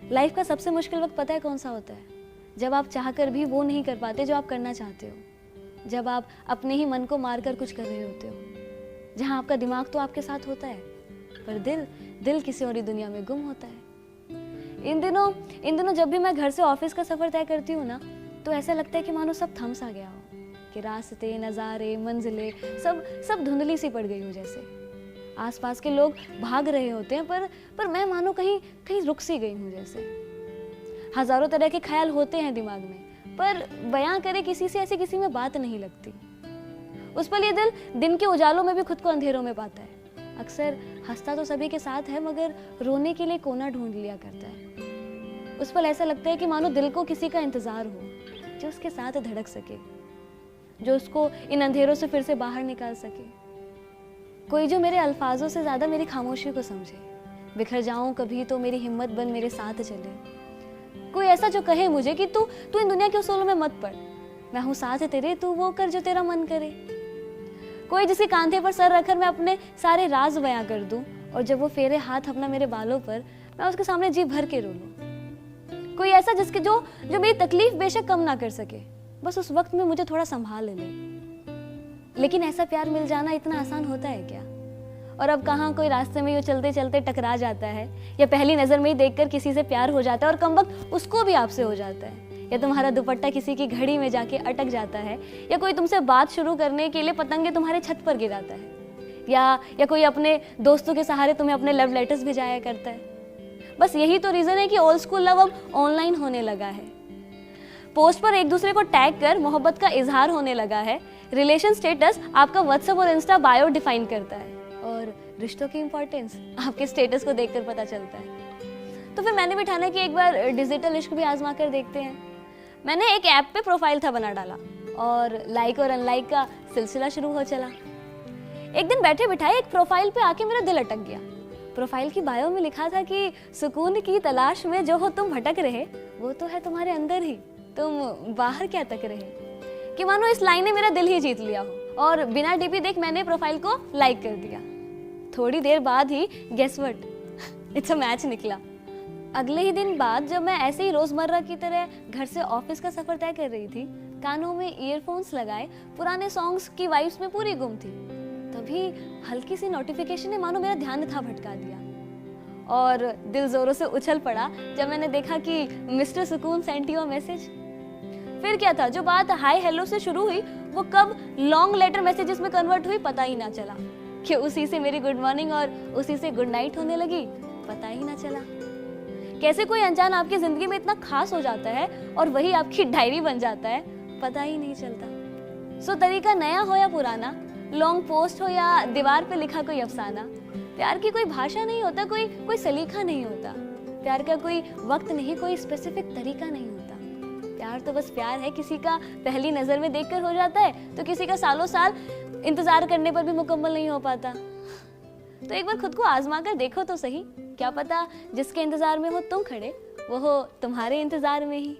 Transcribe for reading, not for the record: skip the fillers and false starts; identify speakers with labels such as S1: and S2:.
S1: Life का सबसे मुश्किल वक्त पता है कौन सा होता है? जब आप चाहकर भी वो नहीं कर पाते जो आप करना चाहते हो, जब आप अपने ही मन को मारकर कुछ कर रहे होते हो, जहाँ आपका दिमाग तो आपके साथ होता है पर दिल किसी और ही दुनिया में गुम होता है। इन दिनों जब भी मैं घर से ऑफिस का सफ़र तय करती हूँ ना, तो ऐसा लगता है कि मानो सब थम सा गया हो, कि रास्ते, नज़ारे, मंजिलें सब धुंधली सी पड़ गई हो। जैसे आसपास के लोग भाग रहे होते हैं पर मैं मानो कहीं रुक सी गई हूँ। जैसे हज़ारों तरह के ख्याल होते हैं दिमाग में, पर बयां करे किसी से ऐसी किसी में बात नहीं लगती। उस पल ये दिल दिन के उजालों में भी खुद को अंधेरों में पाता है। अक्सर हंसता तो सभी के साथ है, मगर रोने के लिए कोना ढूंढ लिया करता है। उस पल ऐसा लगता है कि मानो दिल को किसी का इंतजार हो जो उसके साथ धड़क सके, जो उसको इन अंधेरों से फिर से बाहर निकाल सके। कोई जो मेरे अल्फाजों से ज्यादा मेरी खामोशी को समझे। बिखर जाऊं कभी तो मेरी हिम्मत बन मेरे साथ चले। कोई ऐसा जो कहे मुझे कि तू इन दुनिया के उसूलों में मत पड़, मैं हूं साथ तेरे, तू वो कर जो तेरा मन करे। कोई जिसके कांधे पर सर रखकर मैं अपने सारे राज बयां कर दूं, और जब वो फेरे हाथ अपना मेरे बालों पर, मैं उसके सामने जी भर के रो लूं। कोई ऐसा जिसके जो मेरी तकलीफ बेशक कम ना कर सके, बस उस वक्त में मुझे थोड़ा संभाल ले। लेकिन ऐसा प्यार मिल जाना इतना आसान होता है क्या? और अब कहाँ कोई रास्ते में यूँ चलते चलते टकरा जाता है, या पहली नजर में ही देखकर किसी से प्यार हो जाता है और कम वक्त उसको भी आपसे हो जाता है, या तुम्हारा दुपट्टा किसी की घड़ी में जाके अटक जाता है, या कोई तुमसे बात शुरू करने के लिए पतंगे तुम्हारे छत पर गिराता है, या कोई अपने दोस्तों के सहारे तुम्हें अपने लव लेटर्स भिजाया करता है। बस यही तो रीजन है कि ओल्ड स्कूल लव अब ऑनलाइन होने लगा है। पोस्ट पर एक दूसरे को टैग कर मोहब्बत का इजहार होने लगा है। रिलेशन स्टेटस आपका व्हाट्सएप और इंस्टा बायो डिफाइन करता है, और रिश्तों की इंपॉर्टेंस आपके स्टेटस को देखकर पता चलता है। तो फिर मैंने भी ठाना कि एक बार डिजिटल इश्क भी आजमा कर देखते हैं। मैंने एक ऐप पे प्रोफाइल था बना डाला, और लाइक और अनलाइक का सिलसिला शुरू हो चला। एक दिन बैठे बिठाए एक प्रोफाइल पे आके मेरा दिल अटक गया। प्रोफाइल की बायो में लिखा था कि सुकून की तलाश में जो हो तुम भटक रहे, वो तो है तुम्हारे अंदर ही, तुम बाहर क्या तक रहे। कि मानो इस लाइन ने मेरा दिल ही जीत लिया हो, और बिना डीपी देख मैंने प्रोफाइल को लाइक कर दिया। थोड़ी देर बाद ही guess what, it's a match निकला। अगले ही दिन बाद जब मैं ऐसे ही रोजमर्रा की तरह घर से ऑफिस का सफर तय कर रही थी, कानों में ईयरफोन्स लगाए पुराने सॉन्ग्स की वाइब्स में पूरी गुम थी, तभी हल्की सी नोटिफिकेशन ने मानो मेरा ध्यान था भटका दिया, और दिल जोरों से उछल पड़ा जब मैंने देखा कि मिस्टर सुकून सेंट यू अ मैसेज। फिर क्या था, जो बात हाय हेलो से शुरू हुई वो कब लॉन्ग लेटर मैसेजेस में कन्वर्ट हुई पता ही ना चला, कि उसी से मेरी गुड मॉर्निंग और उसी से गुड नाइट होने लगी, पता ही ना चला। कैसे कोई अनजान आपकी जिंदगी में इतना खास हो जाता है और वही आपकी डायरी बन जाता है, पता ही नहीं चलता। सो तरीका नया हो या पुराना, लॉन्ग पोस्ट हो या दीवार पे लिखा कोई अफसाना, प्यार की कोई भाषा नहीं होता, कोई सलीका नहीं होता। प्यार का कोई वक्त नहीं, कोई स्पेसिफिक तरीका नहीं होता। प्यार तो बस प्यार है, किसी का पहली नजर में देखकर हो जाता है, तो किसी का सालों साल इंतजार करने पर भी मुकम्मल नहीं हो पाता। तो एक बार खुद को आजमा कर देखो तो सही, क्या पता जिसके इंतजार में हो तुम खड़े, वो हो तुम्हारे इंतजार में ही।